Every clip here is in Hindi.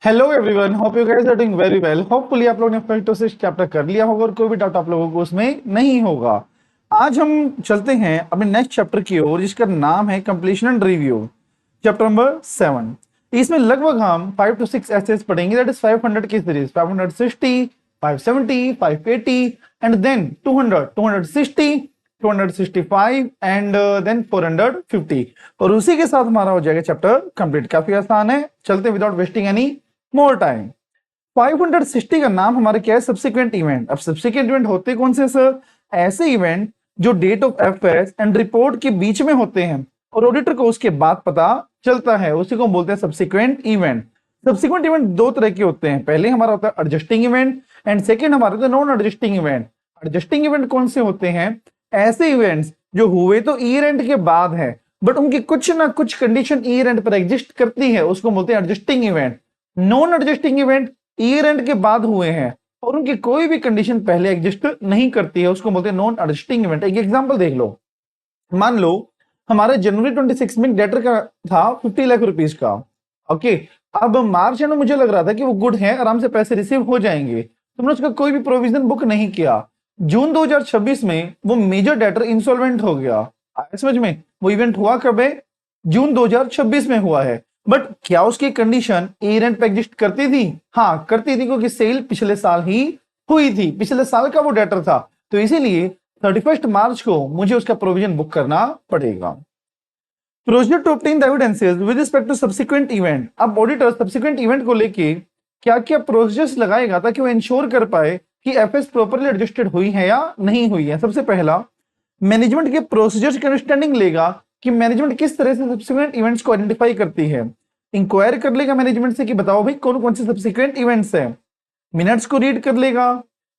Hello everyone, hope you guys are doing very well. Hopefully आप लोगों ने फर्स्ट चैप्टर कर लिया होगा और कोई भी डाउट आप लोगों को उसमें नहीं होगा। आज हम चलते हैं अपने नेक्स्ट चैप्टर की ओर, जिसका नाम है completion and review, chapter number 7। इसमें लगभग हम 5 to 6 एसेस पढ़ेंगे, दैट इज 500 की series, 560, 570, 580 and then 200, 260, 265 and then 450, और उसी के साथ हमारा हो जाएगा चैप्टर कंप्लीट। काफी आसान है, चलते without wasting any more time. 560 का नाम हमारे क्या है? Subsequent event. अब सब्सिक्वेंट इवेंट होते कौन से सर? ऐसे इवेंट जो date of FS and report के बीच में होते हैं और ऑडिटर को उसके बाद पता चलता है, उसी को बोलते हैं सब्सिक्वेंट इवेंट। सब्सिक्वेंट इवेंट दो तरह के होते हैं, पहले हमारा होता है एडजस्टिंग इवेंट एंड सेकेंड हमारा होता है non adjusting event. Adjusting event कौन से होते हैं? ऐसे इवेंट्स जो हुए तो ईयर एंड के बाद है बट उनकी कुछ ना कुछ कंडीशन ईयर एंड पर एग्जिस्ट करती है, उसको बोलते हैं adjusting event. Non adjusting event year and के बाद हुए हैं और उनकी कोई भी कंडीशन पहले एग्जिस्ट नहीं करती है, उसको बोलते हैं नॉन एडजस्टिंग इवेंट। एक एग्जांपल देख लो, मान लो हमारे जनवरी 26 में डेटर का था 50 लाख रुपीस का। ओके, अब मार्च एंड मुझे लग रहा था कि वो गुड है, आराम से पैसे रिसीव हो जाएंगे, तुमने उसका कोई भी प्रोविजन बुक नहीं किया। जून 2026 में वो मेजर डेटर इंसॉल्वेंट हो गया। आया समझ में? वो इवेंट हुआ कब है? जून 2026 में हुआ है। बट क्या उसकी कंडीशन ईयर एंड पे एग्जिस्ट करती थी? हाँ करती थी, क्योंकि सेल पिछले साल ही हुई थी, पिछले साल का वो डेटर था, तो इसीलिए 31 मार्च को मुझे उसका प्रोविजन बुक करना पड़ेगा। Procedure to obtain the evidences with respect to subsequent event. अब ऑडिटर सब्सिक्वेंट इवेंट को लेके क्या क्या प्रोसीजर्स लगाएगा ताकि वो इंश्योर कर पाए कि एफएस प्रॉपर्ली एडजस्टेड हुई है या नहीं हुई है। सबसे पहला, मैनेजमेंट के प्रोसीजर्स की अंडरस्टैंडिंग लेगा कि मैनेजमेंट किस तरह से सब्सिक्वेंट इवेंट्स को आइडेंटिफाई करती है। इंक्वायर कर लेगा मैनेजमेंट से कि बताओ भाई कौन कौन से सब्सिक्वेंट इवेंट्स हैं। मिनट्स को रीड कर लेगा।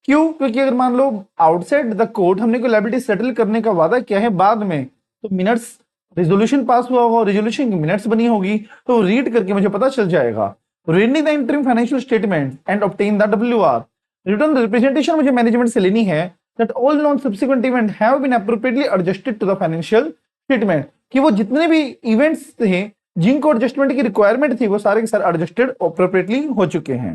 क्यों? क्योंकि अगर मान लो आउटसाइड द कोर्ट हमने कोई लायबिलिटी सेटल करने का वादा किया है बाद में, तो मिनट्स, रिजोल्यूशन पास हुआ होगा, रिजोल्यूशन की मिनट्स बनी होगी, तो रीड करके मुझे पता चल जाएगा। Reading the interim financial statement and obtain the WR. Written representation मुझे मैनेजमेंट से लेनी है that all non-subsequent events have been appropriately adjusted to the financial statement, कि वो जितने भी इवेंट्स थे जिनको एडजस्टमेंट की रिक्वायरमेंट थी वो सारे के सारे एडजस्टेड अप्रोप्रिएटली हो चुके हैं।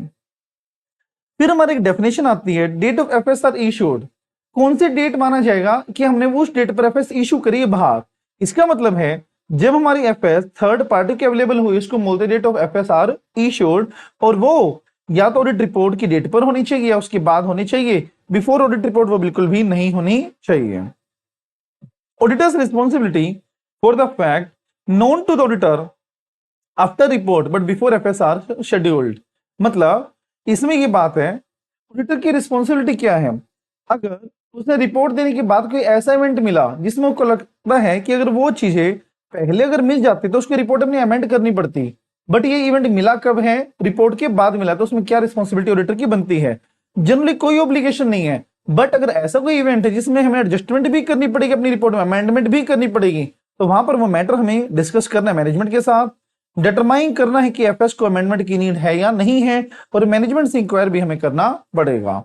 फिर हमारी एक डेफिनेशन आती है, date of FS are issued. कौन सी डेट माना जाएगा कि हमने उस डेट पर एफएस इशू करी है बाहर? इसका मतलब है जब हमारी एफएस थर्ड पार्टी के अवेलेबल हुई, उसको बोलते हैं date of FS are issued, और वो या तो ऑडिट रिपोर्ट की डेट पर होनी चाहिए या उसके बाद होनी चाहिए। बिफोर ऑडिट रिपोर्ट वो बिल्कुल भी नहीं होनी चाहिए। Auditor's responsibility for the fact known to the auditor after report but before FS are scheduled. मतलब इसमें ये बात है, ऑडिटर की रिस्पॉन्सिबिलिटी क्या है? अगर उसने रिपोर्ट देने के बाद कोई ऐसा इवेंट मिला जिसमें उसको लगता है कि अगर वो चीजें पहले अगर मिल जाती तो उसकी रिपोर्ट अपनी अमेंड करनी पड़ती, बट ये इवेंट मिला कब है? रिपोर्ट के बाद मिला, तो उसमें क्या रिस्पॉन्सिबिलिटी ऑडिटर की बनती है? जनरली कोई ऑब्लिगेशन नहीं है, बट अगर ऐसा कोई इवेंट है जिसमें हमें एडजस्टमेंट भी करनी पड़ेगी, अपनी रिपोर्ट में अमेंडमेंट भी करनी पड़ेगी, तो वहां पर वो मैटर हमें डिस्कस करना है मैनेजमेंट के साथ, डिटरमाइन करना है कि एफएस को अमेंडमेंट की नीड है या नहीं है, और मैनेजमेंट से इंक्वायर भी हमें करना पड़ेगा।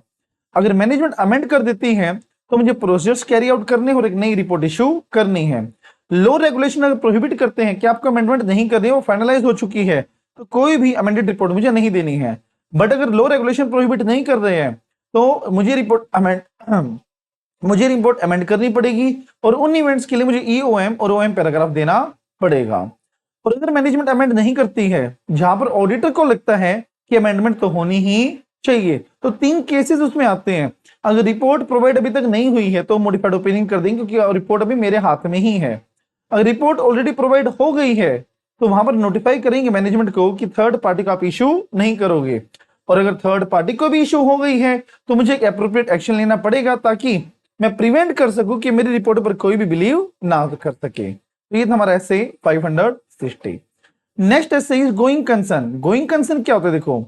अगर मैनेजमेंट अमेंड कर देती है तो मुझे प्रोसीजर्स कैरी आउट करने और एक नई रिपोर्ट इशू करनी है। लो रेगुलेशन अगर प्रोहिबिट करते हैं कि आपको अमेंडमेंट नहीं करनी है, वो फाइनलाइज हो चुकी है, तो कोई भी अमेंडेड रिपोर्ट मुझे नहीं देनी है। बट अगर लो रेगुलेशन प्रोहिबिट नहीं कर रहे हैं तो मुझे रिपोर्ट अमेंड करनी पड़ेगी, और उन इवेंट्स के लिए मुझे ईओएम और ओएम पैराग्राफ देना पड़ेगा। और अगर मैनेजमेंट अमेंड नहीं करती है जहां पर ऑडिटर को लगता है कि अमेंडमेंट तो होनी ही चाहिए, तो 3 केसेस उसमें आते हैं। अगर रिपोर्ट प्रोवाइड अभी तक नहीं हुई है तो मॉडिफाइड ओपिनियन कर देंगे, क्योंकि रिपोर्ट अभी मेरे हाथ में ही है। अगर रिपोर्ट ऑलरेडी प्रोवाइड हो गई है तो वहां पर नोटिफाई करेंगे मैनेजमेंट को कि थर्ड पार्टी का आप इशू नहीं करोगे, और अगर थर्ड पार्टी को भी इशू हो गई है तो मुझे एक एप्रोप्रिएट एक्शन लेना पड़ेगा ताकि मैं प्रिवेंट कर सकूं कि मेरी रिपोर्ट पर कोई भी बिलीव ना कर सके। तो ये था हमारा एसे 560। Next essay is going concern. Going concern क्या होता है? देखो,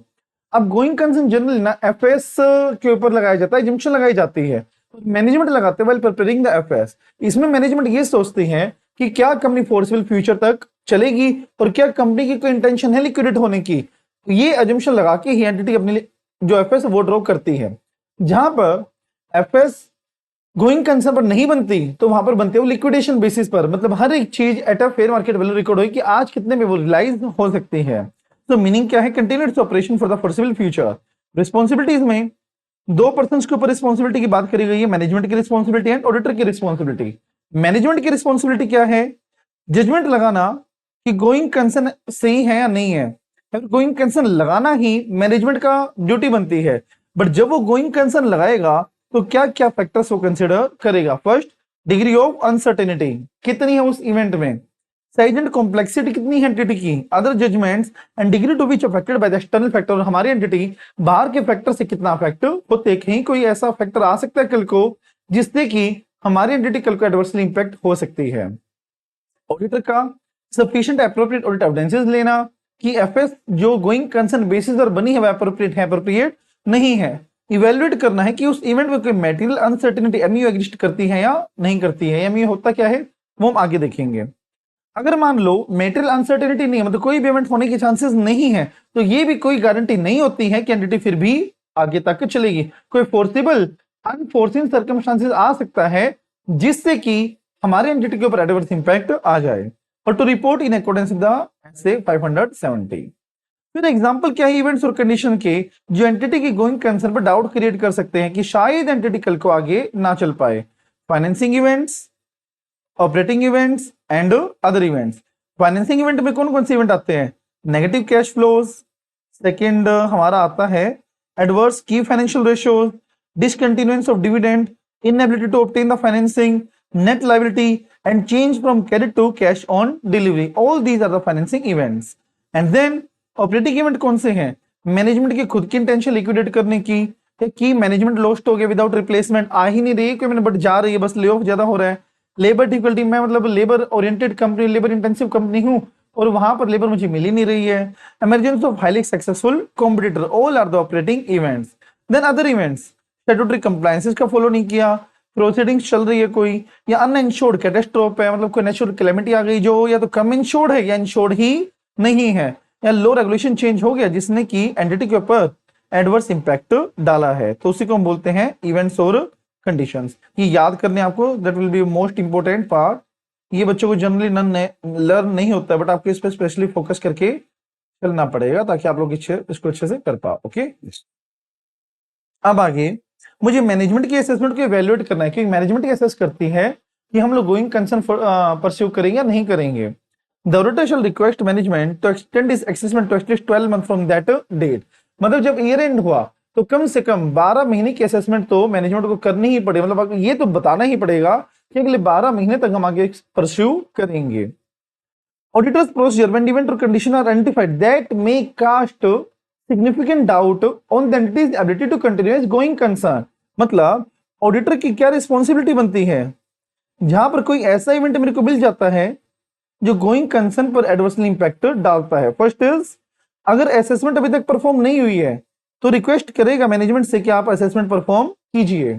अब गोइंग कंसर्न जनरली ना एफएस के ऊपर लगाया जाता है, एजम्पशन लगाई जाती है, मैनेजमेंट लगाते हैं व्हाइल प्रिपेयरिंग द एफएस। इसमें मैनेजमेंट ये सोचती है कि क्या कंपनी फोर्सफुल फ्यूचर तक चलेगी और क्या कंपनी की कोई इंटेंशन है लिक्विडेट होने की। ये अजम्पशन लगा के ही एंटिटी अपने जो एफएस वो ड्रॉ करती है। जहां पर एफएस गोइंग कंसर्न पर नहीं बनती तो वहां पर बनते हो लिक्विडेशन बेसिस पर, मतलब हर एक चीज at a fair market value record हुई कि आज कितने में वो रिलाइज हो सकती है। तो मीनिंग क्या है, continuous operation for the forcible future. Responsibilities में दो पर्सन के ऊपर रिस्पॉन्सिबिलिटी की बात करी गई है, मैनेजमेंट की रिस्पॉन्सिबिलिटी एंड ऑडिटर की रिस्पॉन्सिबिलिटी। मैनेजमेंट की रिस्पॉन्सिबिलिटी क्या है, जजमेंट लगाना कि गोइंग कंसर्न सही है या नहीं है। गोइंग कंसर्न लगाना ही मैनेजमेंट का ड्यूटी बनती है, बट जब वो गोइंग कंसर्न लगाएगा तो क्या क्या फैक्टर्स वो कंसिडर करेगा। फर्स्ट, डिग्री ऑफ अनसर्टेनिटी कितनी है उस इवेंट में, साइज एंड कॉम्प्लेक्सिटी कितनी है एंटिटी की, other judgements and degree to which affected by the external factor, हमारी एंटिटी बाहर के फैक्टर से कितना अफेक्ट होते हैं। कहीं कोई ऐसा फैक्टर आ सकता है कल को जिससे कि हमारी एंटिटी कल को एडवर्सली इंपैक्ट हो सकती है। ऑडिटर का सफिशिएंट एप्रोप्रिएट ऑडिट एविडेंसेस लेना कि एफएस जो गोइंग कंसर्न बेसिस पर बनी है वह एप्रोप्रिएट है, एप्रोप्रिएट नहीं है। इवेल्युएट करना है कि उस इवेंट में कोई मटेरियल अनसर्टेनिटी एमयू एग्जिस्ट करती है या नहीं करती है। एमयू होता क्या है वो हम आगे देखेंगे। अगर मान लो मेटेरियल अनसर्टेनिटी नहीं है, मतलब कोई भी इवेंट होने के चांसेस नहीं है, तो ये भी कोई गारंटी नहीं होती है कि एंटिटी फिर भी आगे तक चलेगी। कोई फोर्सेबल अनफोर्सिन सर्कमस्टांसेस आ सकता है जिससे कि हमारे एंटिटी के ऊपर एडवर्स इंपैक्ट आ जाए। और to report in accordance with the SA 570। फिर एग्जांपल क्या है इवेंट्स और कंडीशन के जो एंटिटी की गोइंग कंसर्न पर डाउट क्रिएट कर सकते हैं कि शायद एंटिटी कल को आगे ना चल पाए। Financing events, operating events and other events. Financing event में कौन कौन से इवेंट आते हैं, नेगेटिव कैश फ्लोज, सेकंड हमारा आता है एडवर्स की financial ratios, discontinuance of dividend, inability to obtain the financing, net liability and change from credit to cash on delivery. All these are the financing events. And then operating event कौन से हैं, मैनेजमेंट की खुद की इंटेंशन लिक्विडेट करने की मैनेजमेंट लॉस्ट हो गया विदाउट रिप्लेसमेंट, आ ही नहीं रही है कोई बट जा रही है, बस ले ऑफ ज्यादा हो रहा है। लेबर डिफिकल्टी में मतलब labour oriented company, labour intensive company हूं और वहां पर लेबर मुझे मिल ही नहीं रही है। Emergence of highly successful competitor, all are the operating events. Then other events, statutory compliances का फॉलो नहीं किया, प्रोसीडिंग्स चल रही है कोई, या अनइंश्योर्ड कैटास्ट्रोफ है, मतलब कोई नेचुरल कैलेमिटी आ गई जो या तो कम इंश्योर्ड है या इंश्योर्ड ही नहीं है, या लो रेगुलेशन चेंज हो गया जिसने की एंटिटी के ऊपर एडवर्स इंपैक्ट डाला है, तो उसी को हम बोलते हैं इवेंट्स और कंडीशंस। ये याद करने आपको, that will be most important part. ये बच्चों को जनरली लर्न नहीं होता है, बट आपको इस पर स्पेशली फोकस करके चलना पड़ेगा ताकि आप लोग इसको अच्छे से कर पाओ। ओके, अब आगे मुझे मैनेजमेंट की असेसमेंट को इवैल्यूएट करना है, क्योंकि मैनेजमेंट असेस करती है कि हम लोग गोइंग कंसर्न परस्यू करेंगे या नहीं करेंगे। The auditor shall request management to extend this assessment to at least 12 month from that date. मतलब जब ईयर एंड हुआ तो कम से कम 12 महीने की असेसमेंट तो मैनेजमेंट को करनी ही पड़ेगी, मतलब ये तो बताना ही पड़ेगा कि अगले 12 महीने तक हम आगे परस्यू करेंगे। ऑडिटर्स प्रोसीजर व्हेन इवेंट और condition are identified that may cast significant doubt on the entity's ability to continue as going concern. मतलब ऑडिटर की क्या रिस्पॉन्सिबिलिटी बनती है, जहां पर कोई ऐसा इवेंट मेरे को मिल जाता है जो गोइंग कंसर्न पर एडवर्सली इंपैक्ट डालता है। फर्स्ट इज, अगर असेसमेंट अभी तक परफॉर्म नहीं हुई है तो रिक्वेस्ट करेगा मैनेजमेंट से कि आप असेसमेंट परफॉर्म कीजिए।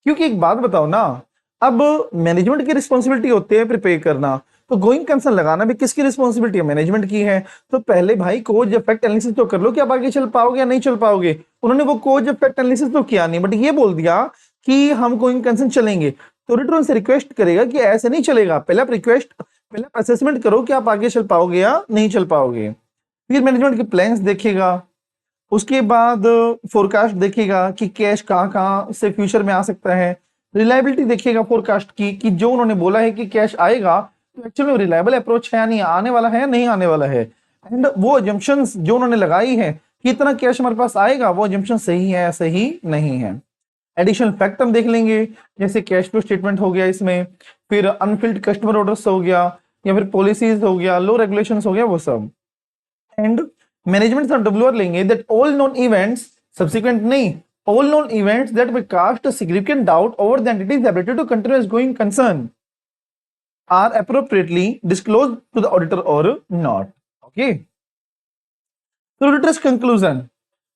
क्योंकि एक बात बताओ ना, अब मैनेजमेंट की रिस्पॉन्सिबिलिटी होती है प्रिपेयर करना, तो गोइंग कंसर्न लगाना भी किसकी रिस्पॉन्सिबिलिटी है, मैनेजमेंट की है। तो पहले भाई कोज इफेक्ट एनालिसिस तो कर लो कि आप आगे चल पाओगे या नहीं चल पाओगे। उन्होंने वो कोज इफेक्ट एनालिसिस तो किया नहीं, बट ये बोल दिया कि हम गोइंग कंसर्न चलेंगे, तो ऑडिटर उनसे रिक्वेस्ट करेगा कि ऐसे नहीं चलेगा, पहले आप पहले असेसमेंट करो कि आप आगे चल पाओगे या नहीं चल पाओगे। फिर मैनेजमेंट के प्लान्स देखेगा, उसके बाद फोरकास्ट देखेगा कि कैश कहां कहां से फ्यूचर में आ सकता है, रिलायबिलिटी देखेगा फोरकास्ट की कि जो उन्होंने बोला है कि कैश आएगा तो एक्चुअली में रिलायबल अप्रोच है या नहीं, आने वाला है या नहीं आने वाला है। एंड वो अजम्पशंस जो उन्होंने लगाई है कि इतना कैश हमारे पास आएगा, वो अजम्पशन सही है या सही नहीं है। एडिशनल फैक्ट हम देख लेंगे, जैसे कैश फ्लो स्टेटमेंट हो गया इसमें, फिर अनफिल्ड कस्टमर ऑर्डर्स हो गया, या फिर पॉलिसीज हो गया, लो रेगुलेशंस हो गया, वो सब। एंड मैनेजमेंट से डब्ल्यूआर लेंगे that all known events, subsequent नहीं, all known events that will cast a significant doubt over the entity's ability to continue as going concern are appropriately disclosed to the auditor or not. Okay. So auditor's conclusion,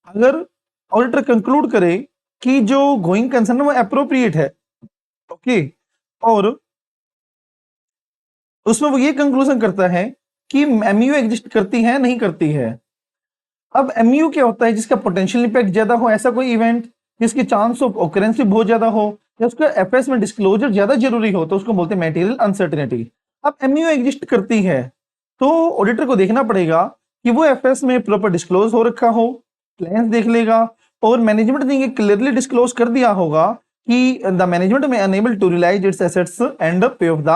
अगर auditor conclude करे कि जो going concern है वो appropriate है, okay, और उसमें वो ये कंक्लूजन करता है कि एमयू एग्जिस्ट करती है नहीं करती है। अब एमयू क्या होता है, जिसका पोटेंशियल इंपैक्ट ज्यादा हो, ऐसा कोई इवेंट जिसकी चांस ऑफ ऑकरेंस भी बहुत ज्यादा हो, या उसका एफएस में डिस्क्लोजर ज्यादा जरूरी हो, तो उसको बोलते हैं मटेरियल अनसर्टेनिटी। अब एमयू एग्जिस्ट करती है तो ऑडिटर को देखना पड़ेगा कि वो एफएस में प्रॉपर डिस्क्लोज हो रखा हो, प्लान्स देख लेगा, और मैनेजमेंट ने ये क्लियरली डिस्क्लोज कर दिया होगा कि द मैनेजमेंट में unable to realise its assets and pay off the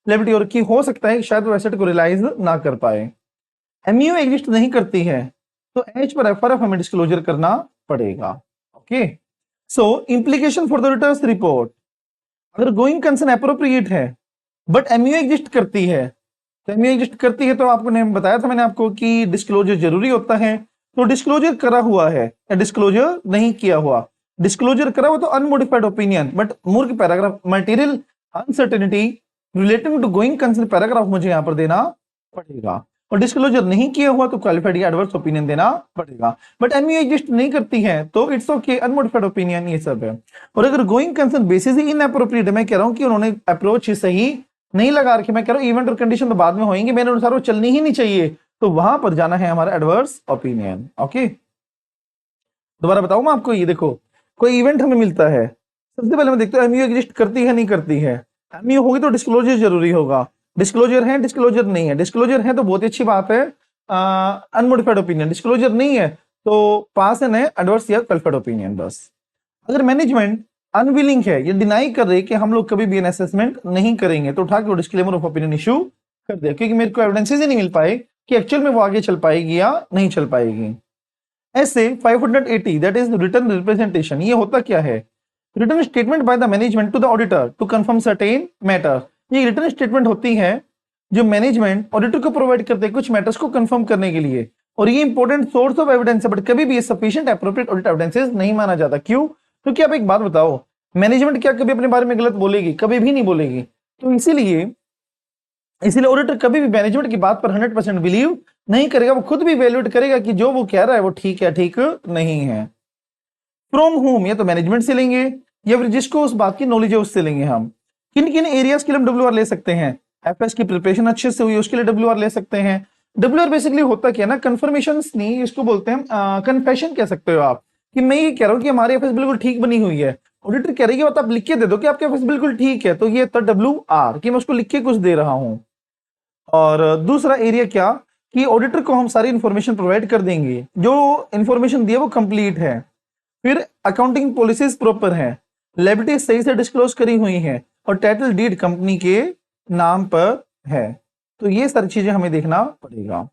liability, और की हो सकता है शायद वो एसेट को रियलाइज ना कर पाए। एमयू एग्जिस्ट नहीं करती है तो एच पर एफआरएफ हमें डिस्क्लोजर करना पड़ेगा। Okay, so implication for the auditors report, अगर गोइंग कंसर्न अप्रोप्रिएट है बट एमयू एग्जिस्ट करती है, तो एमयू एग्जिस्ट करती है तो आपको ने बताया था मैंने आपको कि डिस्क्लोजर जरूरी होता है। तो डिस्क्लोजर करा हुआ है या डिस्क्लोजर नहीं किया हुआ, डिस्क्लोजर करा हुआ तो अनमोडिफाइड ओपिनियन, बट मूर्ख paragraph material uncertainty relating to going concern paragraph मुझे यहां पर देना पड़ेगा, और डिस्क्लोजर नहीं किया हुआ तो क्वालिफाइड या एडवर्स ओपिनियन देना पड़ेगा। बट एमयू एग्जिस्ट नहीं करती है तो इट्स ओके, अनमोडिफाइड ओपिनियन ये सब है। और अगर गोइंग कंसर्न बेसिस ही इनएप्रोप्रिएट है, मैं कह रहा हूं कि उन्होंने अप्रोच ही सही नहीं लगा रखी, मैं कह रहा हूं इवेंट और कंडीशन तो बाद में होंगे, मेरे अनुसार वो चलनी ही नहीं चाहिए, तो वहां पर जाना है हमारा एडवर्स ओपिनियन। ओके, दोबारा बताऊं मैं आपको, ये देखो कोई इवेंट हमें मिलता है, सबसे पहले मैं देखता हूं एमयू एग्जिस्ट करती है नहीं करती है। एमयू होगी तो डिस्क्लोजर जरूरी होगा, डिस्क्लोजर है डिस्क्लोजर नहीं है, डिस्क्लोजर है तो बहुत अच्छी बात है, अनमोडिफाइड ओपिनियन, डिस्क्लोजर नहीं है तो पास है एडवर्स या क्वालिफाइड ओपिनियन बस। अगर मैनेजमेंट अनविलिंग है, ये डिनाई कर रही है कि हम लोग कभी भी असेसमेंट नहीं करेंगे, तो उठा के डिस्क्लेमर ऑफ ओपिनियन इशू कर दिया, क्योंकि मेरे को एविडेंसेस ही नहीं मिल पाए कि एक्चुअल में वो आगे चल पाएगी या नहीं चल पाएगी। ऐसे 580 दैट इज रिटर्न रिप्रेजेंटेशन, ये होता क्या है? Written statement by the management to the auditor to confirm certain matter, ये रिटर्न स्टेटमेंट होती है जो मैनेजमेंट ऑडिटर को प्रोवाइड करते हैं कुछ मैटर्स को कंफर्म करने के लिए, और ये इंपॉर्टेंट सोर्स ऑफ एविडेंस है, बट कभी भी सफिशिएंट एप्रोप्रिएट ऑडिट एविडेंसेस नहीं माना जाता। क्यों? क्योंकि आप एक बात बताओ, मैनेजमेंट क्या कभी अपने बारे में गलत बोलेगी? कभी भी नहीं बोलेगी। तो इसीलिए ऑडिटर कभी भी मैनेजमेंट की बात पर 100% बिलीव नहीं करेगा, वो खुद भी वैल्यूएट करेगा कि जो वो कह रहा है वो ठीक है ठीक नहीं है। फ्रॉम होम, या तो मैनेजमेंट से लेंगे या फिर जिसको उस बात की नॉलेज है उससे लेंगे। हम किन किन एरियाज के लिए हम डब्ल्यूआर ले सकते हैं? एफएस की प्रिपरेशन अच्छे से हुई उसके लिए डब्ल्यूआर ले सकते हैं। डब्ल्यूआर बेसिकली होता क्या है ना, कंफर्मेशन नहीं, इसको बोलते हैं कन्फेशन कह सकते हो आप, कि मैं ये कह रहा हूँ कि हमारी एफएस बिल्कुल ठीक बनी हुई है, ऑडिटर कह रही है बात आप लिख के दे दो कि आपके एफएस बिल्कुल ठीक है, तो ये था डब्ल्यूआर कि मैं उसको लिख के कुछ दे रहा हूं। और दूसरा एरिया क्या कि ऑडिटर को हम सारी इंफॉर्मेशन प्रोवाइड कर देंगे, जो इंफॉर्मेशन दिया वो कंप्लीट है, फिर अकाउंटिंग पॉलिसीज प्रॉपर है, लायबिलिटी सही से डिस्क्लोज करी हुई है, और टाइटल डीड कंपनी के नाम पर है। तो ये सारी चीजें हमें देखना पड़ेगा।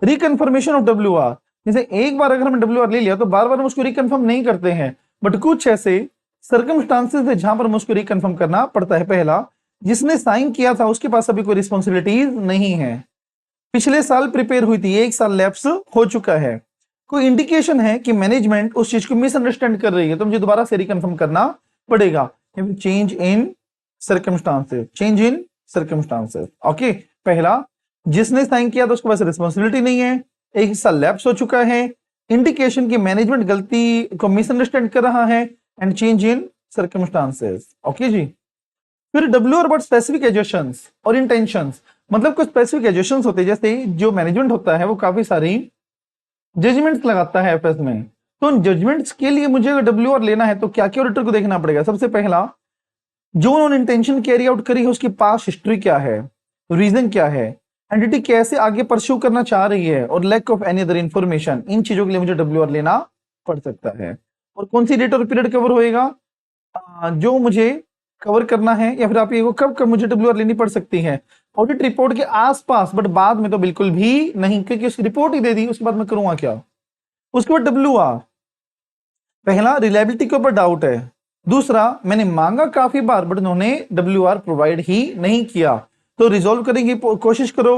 रिकन्फर्मेशन ऑफ डब्ल्यूआर, जैसे एक बार अगर हमने डब्ल्यूआर ले लिया तो बार बार हम उसको रिकन्फर्म नहीं करते हैं, बट कुछ ऐसे सर्कमस्टांसेस है जहां पर हम उसको रिकन्फर्म करना पड़ता है। पहला, जिसने साइन किया था उसके पास अभी कोई रिस्पॉन्सिबिलिटीज नहीं है, पिछले साल प्रिपेयर हुई थी, 1 साल लैप्स हो चुका है, कोई इंडिकेशन है कि मैनेजमेंट उस चीज को मिसअंडरस्टैंड कर रही है, तो मुझे दोबारा से रिकन्फर्म करना पड़ेगा। Change in circumstances, change in circumstances. Okay, पहला, जिसने साइन किया था उसके पास रिस्पॉन्सिबिलिटी नहीं है, 1 साल लैप्स हो चुका है, इंडिकेशन की मैनेजमेंट गलती को मिसअंडरस्टैंड कर रहा है, and change in circumstances. Okay जी। फिर डब्ल्यूआर बट स्पेसिफिक एडजस्टमेंट्स और इंटेंशंस, मतलब कुछ स्पेसिफिक एडजस्टमेंट्स होते हैं, जैसे जो मैनेजमेंट होता है वो काफी सारी जजमेंट्स लगाता है एफएस में, तो उन जजमेंट्स के लिए मुझे अगर डब्ल्यूआर लेना है तो क्या क्या ऑडिटर को देखना पड़ेगा? सबसे पहला, जो उन्होंने इंटेंशन कैरी आउट करी है उसकी पास्ट हिस्ट्री क्या है, रीजन क्या है, एंटिटी कैसे आगे परस्यू करना चाह रही है, और lack of any other information, इन चीजों के लिए मुझे डब्ल्यूआर लेना पड़ सकता है। और कौन सी डेट और पीरियड कवर होएगा जो मुझे कवर करना है, या फिर आप ये कब कब मुझे डब्ल्यूआर लेनी पड़ सकती है? ऑडिट रिपोर्ट के आसपास, बट बाद में तो बिल्कुल भी नहीं, क्योंकि उसकी रिपोर्ट ही दे दी, उसके बाद मैं करूंगा क्या? उसके बाद डब्ल्यूआर, पहला रिलायबिलिटी के ऊपर डाउट है, दूसरा मैंने मांगा काफी बार बट उन्होंने डब्ल्यूआर प्रोवाइड ही नहीं किया, तो रिजोल्व करने की कोशिश करो,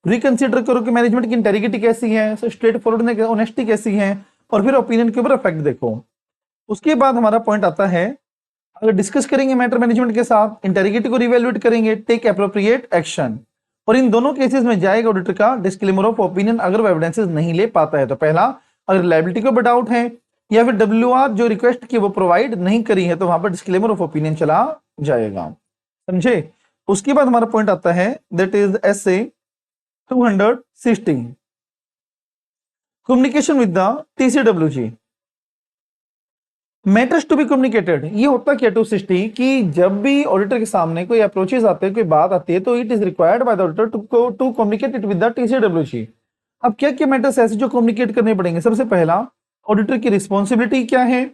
रिकंसीडर करो कि मैनेजमेंट की इंटेग्रिटी कैसी है, स्ट्रेट फॉरवर्ड ऑनेस्टी कैसी है, और फिर ओपिनियन के ऊपर इफेक्ट देखो। उसके बाद हमारा पॉइंट आता है, अगर डिस्कस करेंगे मैटर मैनेजमेंट के साथ, इंटेग्रिटी को रिवैल्यूएट करेंगे, टेक एप्रोप्रिएट एक्शन, और इन दोनों केसेस में जाएगा ऑडिटर का डिस्क्लेमर ऑफ ओपिनियन अगर वो एविडेंसेस नहीं ले पाता है। तो पहला, अगर लायबिलिटी के ऊपर डाउट है, या फिर डब्ल्यूआर जो रिक्वेस्ट की वो प्रोवाइड नहीं करी है, तो वहां पर डिस्क्लेमर ऑफ ओपिनियन चला जाएगा। समझे? उसके बाद हमारा पॉइंट आता है, that is SA 260, communication with the TCWG, matters to be communicated. ये होता क्या 260 कि जब भी ऑडिटर के सामने कोई अप्रोचेस आते हैं, कोई बात आती है, तो it is required by the auditor to communicate it with the TCWG. अब क्या क्या मैटर्स ऐसे जो कम्युनिकेट करने पड़ेंगे? सबसे पहला, ऑडिटर की रिस्पॉन्सिबिलिटी क्या है,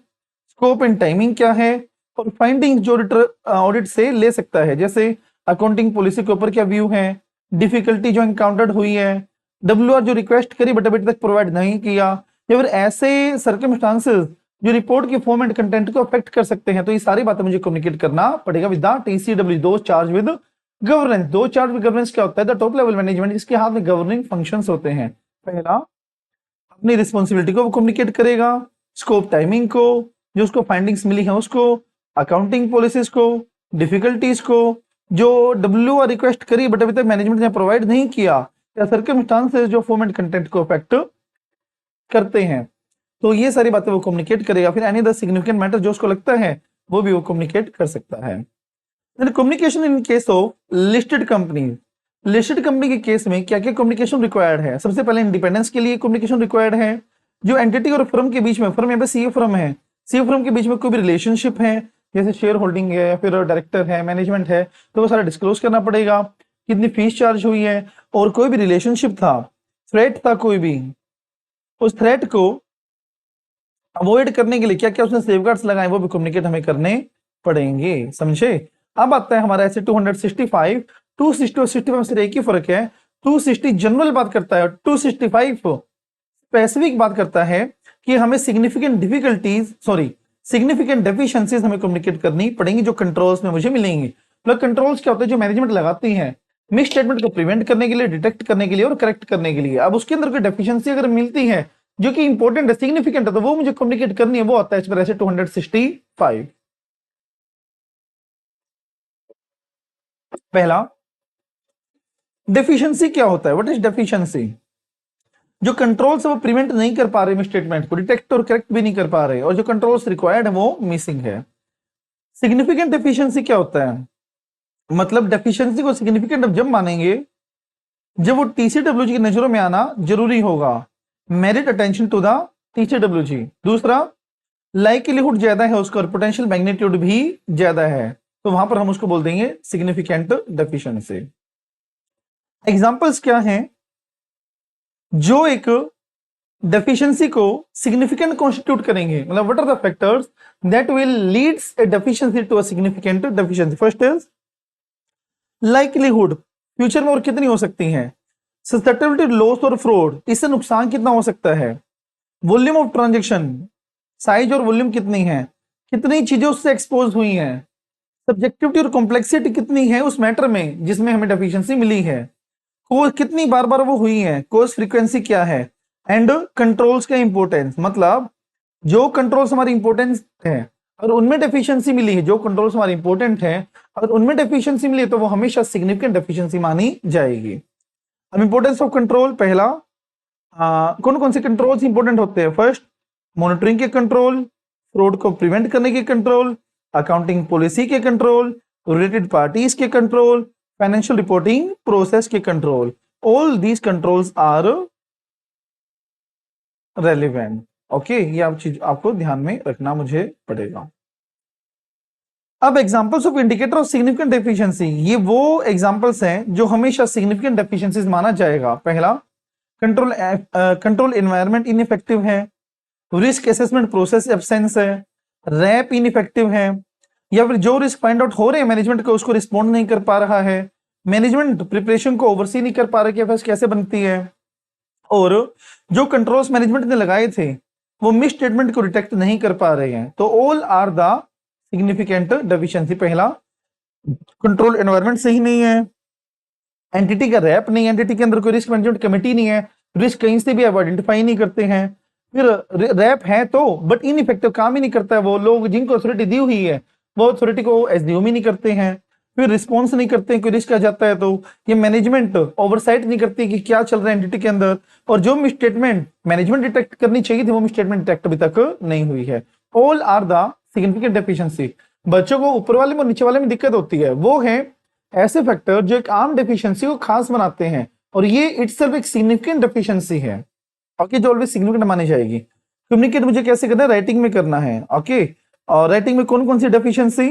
स्कोप एंड टाइमिंग क्या है, और फाइंडिंग्स जो ऑडिटर ऑडिट से ले सकता है, जैसे अकाउंटिंग पॉलिसी के ऊपर क्या व्यू है, डिफिकल्टी जो एनकाउंटर्ड हुई है, डब्ल्यूआर जो रिक्वेस्ट करी बट अभी तक प्रोवाइड नहीं किया, या फिर ऐसे सर्कमस्टांसेस जो रिपोर्ट के फॉर्म एंड कंटेंट को अफेक्ट कर सकते हैं। तो ये सारी बातें मुझे कम्युनिकेट करना पड़ेगा विद द TCW, दो चार्ज विद गवर्नेंस। दो चार्ज विद गवर्नेंस क्या होता है? द टॉप लेवल मैनेजमेंट, जिसके हाथ में गवर्निंग फंक्शंस होते हैं। पहला, अपनी रिस्पॉन्सिबिलिटी को वो कम्युनिकेट करेगा, स्कोप टाइमिंग को, जो उसको फाइंडिंग्स मिली है उसको, अकाउंटिंग पॉलिसीज को, डिफिकल्टीज को, जो डब्ल्यू रिक्वेस्ट करी बट अभी तक मैनेजमेंट ने प्रोवाइड नहीं किया, या सर्कमस्टांसेस जो फॉर्म एंड कंटेंट को अफेक्ट करते हैं। तो ये सारी बातें वो कम्युनिकेट करेगा। फिर एनी अदर सिग्निफिकेंट मैटर जो उसको लगता है वो भी वो कम्युनिकेट कर सकता है। Communication in case of listed company, listed company के केस में क्या क्या कम्युनिकेशन रिक्वायर्ड है? सबसे पहले इंडिपेंडेंस के लिए कम्युनिकेशन रिक्वायर्ड है। जो एंटिटी और फर्म के बीच में, फर्म यहाँ पे सीए फर्म है, सीए फर्म के बीच में कोई भी रिलेशनशिप है, जैसे शेयर होल्डिंग है या फिर डायरेक्टर है, मैनेजमेंट है, तो वो सारा डिस्क्लोज करना पड़ेगा। कितनी फीस चार्ज हुई है, और कोई भी रिलेशनशिप था, थ्रेट था कोई भी, उस थ्रेट को अवॉइड करने के लिए क्या क्या उसने सेफगार्ड्स लगाए, वो भी कम्युनिकेट हमें करने पड़ेंगे। समझे? अब आता है हमारा ऐसे 265, 260 और 65 से एक ही फर्क है। 260 जनरल बात करता है, 265 स्पेसिफिक बात करता है कि हमें significant difficulties, sorry significant deficiencies हमें कम्युनिकेट करनी पड़ेंगी जो कंट्रोल्स में मुझे मिलेंगे। मतलब कंट्रोल्स क्या होते हैं? जो मैनेजमेंट लगाती है मिस स्टेटमेंट को प्रिवेंट करने के लिए, डिटेक्ट करने के लिए और करेक्ट करने के लिए। अब उसके अंदर कोई डेफिशिएंसी अगर मिलती है जो कि इंपॉर्टेंट है, सिग्निफिकेंट है, तो वो मुझे कम्युनिकेट करनी है, वो आता है इस पर ऐसे 265। पहला, डेफिशिएंसी क्या होता है? What is deficiency? जो कंट्रोल्स वो प्रिवेंट नहीं कर पा रहे मिस स्टेटमेंट को, डिटेक्ट और करेक्ट भी नहीं कर पा रहे, और जो कंट्रोल्स रिक्वायर्ड है वो मिसिंग है। सिग्निफिकेंट डेफिशिएंसी क्या होता है? मतलब डेफिशिएंसी को सिग्निफिकेंट जब मानेंगे जब वो TCWG की नजरों में आना जरूरी होगा, merit attention to the TCWG। दूसरा, लाइकलीहुड ज्यादा है उसका और पोटेंशियल मैग्नीट्यूड भी ज्यादा है, तो वहां पर हम उसको बोल देंगे सिग्निफिकेंट डेफिशिएंसी। एग्जांपल्स क्या हैं जो एक डेफिशिएंसी को सिग्निफिकेंट कॉन्स्टिट्यूट करेंगे? मतलब what are the factors that will leads a deficiency to a significant deficiency? First is likelihood, future में और कितनी हो सकती है। सस्टेनेबिलिटी लॉस और फ्रॉड, इससे नुकसान कितना हो सकता है। वॉल्यूम ऑफ ट्रांजैक्शन, साइज और वॉल्यूम कितनी है, कितनी चीजें उससे एक्सपोज हुई हैं। सब्जेक्टिविटी और कॉम्प्लेक्सिटी कितनी है उस मैटर में जिसमें हमें डेफिशिएंसी मिली है। कोज कितनी बार बार वो हुई है, कोज फ्रीक्वेंसी क्या है, एंड कंट्रोल्स का इंपॉर्टेंस, मतलब जो कंट्रोल्स हमारी इंपॉर्टेंस है और उनमें डेफिशिएंसी मिली है, जो कंट्रोल्स हमारी इंपॉर्टेंट है अगर उनमें डेफिशिएंसी मिली है तो वो हमेशा सिग्निफिकेंट डेफिशिएंसी मानी जाएगी। अब इंपॉर्टेंस ऑफ कंट्रोल, पहला कौन कौन से कंट्रोल्स इंपॉर्टेंट होते हैं? फर्स्ट, मॉनिटरिंग के कंट्रोल, फ्रॉड को प्रिवेंट करने के कंट्रोल, अकाउंटिंग पॉलिसी के कंट्रोल, रिलेटेड पार्टीज के कंट्रोल, फाइनेंशियल रिपोर्टिंग प्रोसेस के control. All these controls are relevant. Okay, ये आप चीज आपको ध्यान में रखना मुझे पड़ेगा। अब examples of indicator of significant deficiency, ये वो एग्जांपल्स हैं जो हमेशा सिग्निफिकेंट डेफिशिएंसीज माना जाएगा। पहला, कंट्रोल एनवायरनमेंट इनइफेक्टिव है, रिस्क असेसमेंट प्रोसेस एब्सेंस है, रैप इनइफेक्टिव है, या फिर जो रिस्क फाइंड आउट हो रहे हैं मैनेजमेंट को उसको रिस्पॉन्ड नहीं कर पा रहा है, मैनेजमेंट प्रिपरेशन को ओवरसी नहीं कर पा रहा कि कैसे बनती है, और जो कंट्रोल्स मैनेजमेंट ने लगाए थे वो मिस स्टेटमेंट को डिटेक्ट नहीं कर पा रहे हैं। तो all are the significant deficiency. पहला, कंट्रोल एनवायरनमेंट सही नहीं है, एंटिटी का रैप नहीं है, एंटिटी के अंदर कोई रिस्क मैनेजमेंट कमेटी नहीं है, रिस्क कहीं से भी आइडेंटिफाई नहीं करते हैं। फिर रैप है तो बट इनइफेक्टिव, काम ही नहीं करता है, वो लोग जिनको अथॉरिटी दी हुई है वो अथॉरिटी को एज्यूम ही नहीं करते हैं, फिर रिस्पॉन्स नहीं करते हैं, कोई रिस्क आ जाता है तो ये मैनेजमेंट ओवरसाइट नहीं करती कि क्या चल रहा है एंटिटी के अंदर, और जो मिसस्टेटमेंट मैनेजमेंट डिटेक्ट करनी चाहिए थी वो मिसस्टेटमेंट डिटेक्ट अभी तक नहीं हुई है। All are the significant deficiency. बच्चों को ऊपर वाले में और नीचे वाले में दिक्कत होती है, वो है ऐसे फैक्टर जो एक आम डेफिशिएंसी को खास बनाते हैं, और ये इटसेल्फ एक सिग्निफिकेंट डेफिशिएंसी है। ओके, जो ऑलवेज सिग्निफिकेंट मानी जाएगी। कम्युनिकेट मुझे कैसे करना है? राइटिंग में करना है। ओके, और राइटिंग में कौन कौन सी deficiency?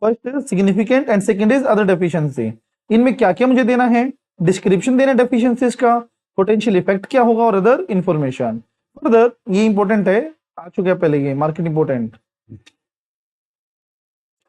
First is significant and second is other deficiency. इनमें क्या क्या मुझे देना है? डिस्क्रिप्शन देना है डेफिशिएंसीज का, पोटेंशियल इफेक्ट क्या होगा और अदर इंफॉर्मेशन। फर्दर ये इंपॉर्टेंट है, आ चुका है पहले, ये मार्केट इंपॉर्टेंट।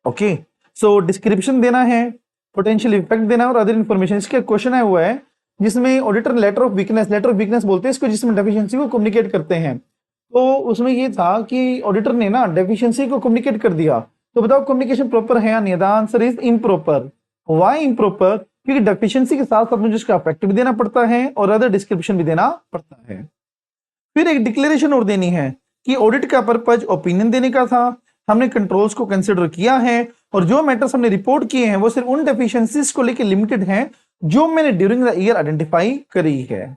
ओके, सो डिस्क्रिप्शन देना है, पोटेंशियल इफेक्ट देना और अदर इंफॉर्मेशन। इसका क्वेश्चन है हुआ है जिसमें ऑडिटर लेटर ऑफ वीकनेस बोलते हैं इसको, जिसमें डेफिशिएंसी को कम्युनिकेट करते हैं। तो उसमें ये था कि ऑडिटर ने ना डेफिशिएंसी को कम्युनिकेट कर दिया, तो बताओ कम्युनिकेशन प्रॉपर है या नहीं। The answer is improper. Why improper? क्योंकि डेफिशिएंसी के साथ साथ मुझे उसका इफेक्ट भी देना पड़ता है और अदर डिस्क्रिप्शन भी देना पड़ता है। फिर एक डिक्लेरेशन और देनी है कि ऑडिट का पर्पज ओपिनियन देने का था, हमने कंट्रोल्स को कंसिडर किया है और जो मैटर्स हमने रिपोर्ट किए हैं वो सिर्फ उन डेफिशिएंसीज को लेकर लिमिटेड हैं जो मैंने ड्यूरिंग द ईयर आइडेंटिफाई करी है।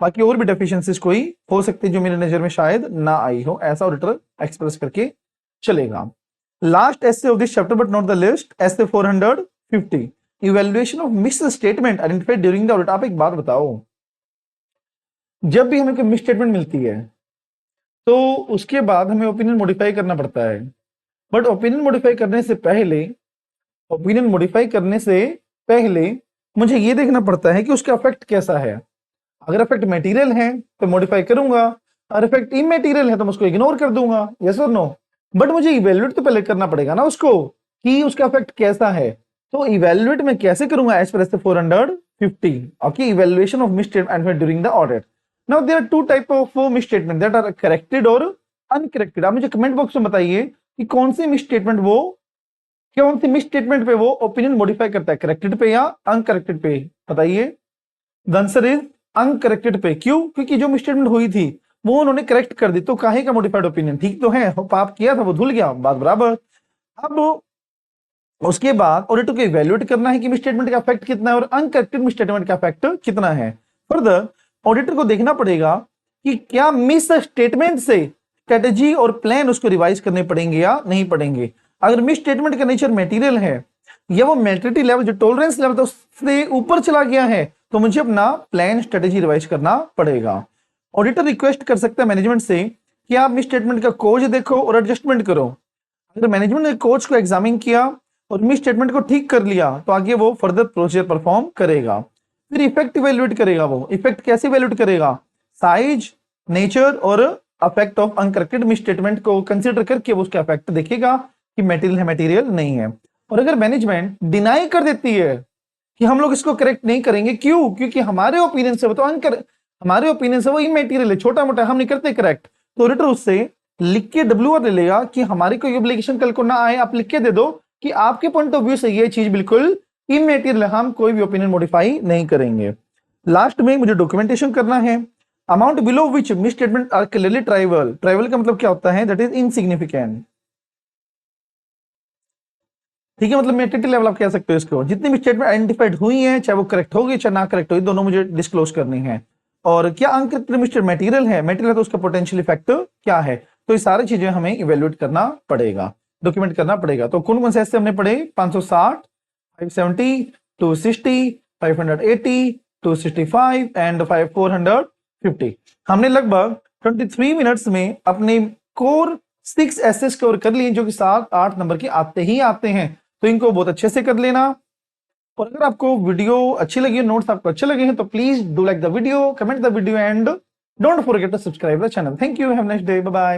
बाकी और भी डेफिशिएंसीज कोई हो सकती है जो मेरे नजर में शायद ना आई हो, ऐसा ऑडिटर एक्सप्रेस करके चलेगा। Last essay of this chapter but not the list, essay 450, evaluation of miss statement identified during the audit. आप एक बात बताओ, जब भी हमें कोई मिस स्टेटमेंट मिलती है तो उसके बाद हमें ओपिनियन मॉडिफाई करना पड़ता है, बट ओपिनियन मॉडिफाई करने से पहले मुझे ये देखना पड़ता है कि उसका इफेक्ट कैसा है। अगर इफेक्ट मटेरियल है तो मॉडिफाई करूंगा, और इफेक्ट इमटेरियल है तो मैं उसको इग्नोर कर दूंगा, यस और नो। बट मुझे इवेल्युएट तो पहले करना पड़ेगा ना उसको कि उसका इफेक्ट कैसा है। तो इवेल्युएट मैं कैसे करूंगा? As per S 450, okay, evaluation of misstatement during the audit. Now there are two type of misstatement that are corrected और अनकरेक्टेड। आप मुझे कमेंट बॉक्स में बताइए कि कौन सी मिस स्टेटमेंट पे वो ओपिनियन मॉडिफाई करता है, करेक्टेड पे या अनकरेक्टेड पे, बताइए। द आंसर इज अनकरेक्टेड पे। क्यों? क्योंकि जो मिसस्टेटमेंट हुई थी वो उन्होंने करेक्ट कर दी, तो काहे का मॉडिफाइड ओपिनियन? ठीक तो है, पाप किया था वो धुल गया, बात बराबर। अब उसके बाद ऑडिटर को इवैल्यूएट करना है कि मिसस्टेटमेंट का इफेक्ट कितना है और अनकरेक्टेड मिसस्टेटमेंट का इफेक्ट कितना है। फर्दर ऑडिटर को देखना पड़ेगा कि क्या मिस स्टेटमेंट से स्ट्रेटेजी और प्लान उसको रिवाइज करने पड़ेंगे या नहीं पड़ेंगे। अगर मिस स्टेटमेंट का नेचर मटेरियल है या वो मैच्योरिटी लेवल, जो टॉलरेंस लेवल था उससे ऊपर चला गया है, तो मुझे अपना प्लान स्ट्रेटेजी रिवाइज करना पड़ेगा। ऑडिटर रिक्वेस्ट कर सकता है मैनेजमेंट से कि आप मिस स्टेटमेंट का कोज देखो और एडजस्टमेंट करो। अगर मैनेजमेंट ने कोच को एग्जामिन किया और मिस स्टेटमेंट को ठीक कर लिया तो आगे वो फर्दर प्रोसीजर परफॉर्म करेगा। फिर इफेक्ट इवैल्यूएट करेगा। वो इफेक्ट कैसे इवैल्यूएट करेगा? साइज, नेचर और effect of uncorrected miss statement को कंसीडर करके वो उसका इफेक्ट देखेगा कि मटेरियल है मटेरियल नहीं है। और अगर मैनेजमेंट डिनाई कर देती है कि हम लोग इसको करेक्ट नहीं करेंगे, क्यों? क्योंकि हमारे ओपिनियन से वो तो इमटेरियल है, छोटा मोटा, हम नहीं करते करेक्ट, तो ऑडिटर उससे लिख के WR ले लेगा कि हमारी कोई एप्लीकेशन कल को ना आए, आप लिख के दे दो कि आपके पॉइंट ऑफ व्यू से ये चीज बिल्कुल इमटेरियल है, हम कोई भी ओपिनियन मॉडिफाई नहीं करेंगे। लास्ट में मुझे डॉक्यूमेंटेशन करना है। Amount below which misstatement are clearly trivial का मतलब क्या होता है? That is insignificant. ठीक है, मतलब मेटेरियल लेवल आप कह सकते हो इसको। जितनी भी स्टेटमेंट आइडेंटिफाइड हुई है, चाहे वो करेक्ट होगी चाहे ना करेक्ट होगी, दोनों मुझे डिस्क्लोज करनी है। और क्या अनकरेक्टेड मटेरियल है तो उसका पोटेंशियल इफेक्ट क्या है, तो ये सारी चीजें हमें इवेल्युएट करना पड़ेगा, डॉक्यूमेंट करना पड़ेगा। तो कौन कौन से ऐसे हमने पढ़े? 560, 570, 260, 580, 265 एंड 450। हमने लगभग 23 मिनट्स में अपने कोर 6 एसेस कवर कर लिए, जो कि 7-8 नंबर के आते ही आते हैं, तो इनको बहुत अच्छे से कर लेना। और अगर आपको वीडियो अच्छी लगी, नोट्स आपको अच्छे लगे हैं, तो please do like the video, comment the video and don't forget to subscribe the channel. Thank you, have a nice day, bye bye.